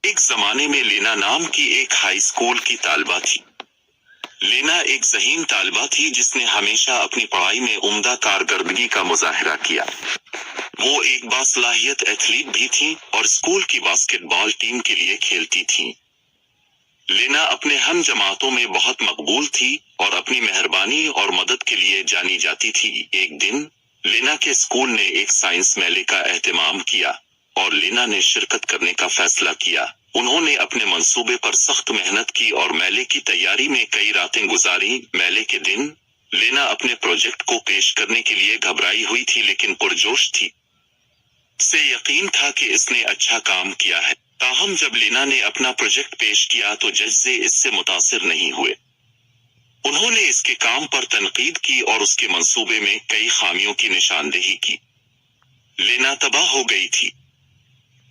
एक जमाने में लेना नाम की एक हाई स्कूल की तालिबा थी। लेना एक ज़हीन तालिबा थी जिसने हमेशा अपनी पढ़ाई में उम्दा कारकर्दगी का मुजाहिरा किया। वो एक बासलाहियत एथलीट भी थी और स्कूल की बास्केटबॉल टीम के लिए खेलती थी। लेना अपने हम जमातों में बहुत मकबूल थी और अपनी मेहरबानी और मदद के लिए जानी जाती थी। एक दिन लेना के स्कूल ने एक साइंस मेले का एहतमाम किया और लेना ने शिरकत करने का फैसला किया। उन्होंने अपने मंसूबे पर सख्त मेहनत की और मेले की तैयारी में कई रातें गुजारी। मेले के दिन लेना अपने प्रोजेक्ट को पेश करने के लिए घबराई हुई थी लेकिन पुरजोश थी। से यकीन था कि इसने अच्छा काम किया है। ताहम जब लेना ने अपना प्रोजेक्ट पेश किया तो जज से इससे मुतासिर नहीं हुए। उन्होंने इसके काम पर तनकीद की और उसके मंसूबे में कई खामियों की निशानदेही की। लेना तबाह हो गई थी।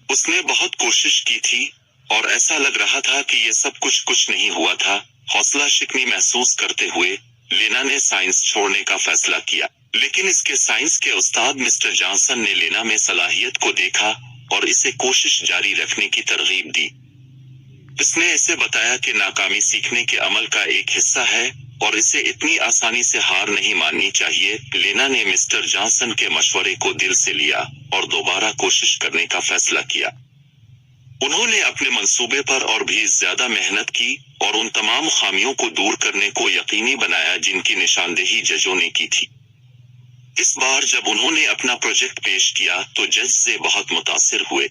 उसने बहुत कोशिश की थी और ऐसा लग रहा था कि ये सब कुछ नहीं हुआ था। हौसला शिकनी महसूस करते हुए लेना ने साइंस छोड़ने का फैसला किया, लेकिन इसके साइंस के उस्ताद मिस्टर जॉनसन ने लेना में सलाहियत को देखा और इसे कोशिश जारी रखने की तरगीब दी। इसने इसे बताया कि नाकामी सीखने के अमल का एक हिस्सा है और इसे इतनी आसानी से हार नहीं माननी चाहिए। लेना ने मिस्टर जॉनसन के मशवरे को दिल से लिया और दोबारा कोशिश करने का फैसला किया। उन्होंने अपने मंसूबे पर और भी ज्यादा मेहनत की और उन तमाम खामियों को दूर करने को यकीनी बनाया जिनकी निशानदेही जजों ने की थी। इस बार जब उन्होंने अपना प्रोजेक्ट पेश किया तो जज से बहुत मुतासिर हुए।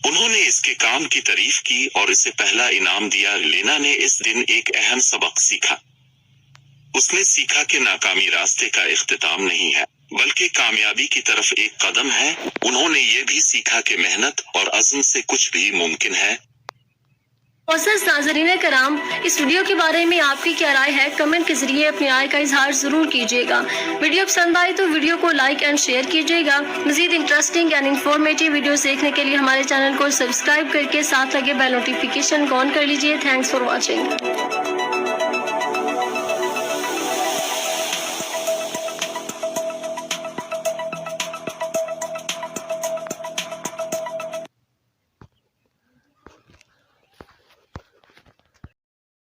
उन्होंने इसके काम की तारीफ की और इसे पहला इनाम दिया। लेना ने इस दिन एक अहम सबक सीखा। उसने सीखा कि नाकामी रास्ते का इख्तिताम नहीं है बल्कि कामयाबी की तरफ एक कदम है। उन्होंने ये भी सीखा कि मेहनत और अज़्म से कुछ भी मुमकिन है। नाज़रीन कराम, इस वीडियो के बारे में आपकी क्या राय है? कमेंट के जरिए अपनी राय का इजहार जरूर कीजिएगा। वीडियो पसंद आए तो वीडियो को लाइक एंड शेयर कीजिएगा। मजीद इंटरेस्टिंग एंड इंफॉर्मेटिव वीडियोस देखने के लिए हमारे चैनल को सब्सक्राइब करके साथ लगे बेल नोटिफिकेशन को ऑन कर लीजिए। Thanks for watching.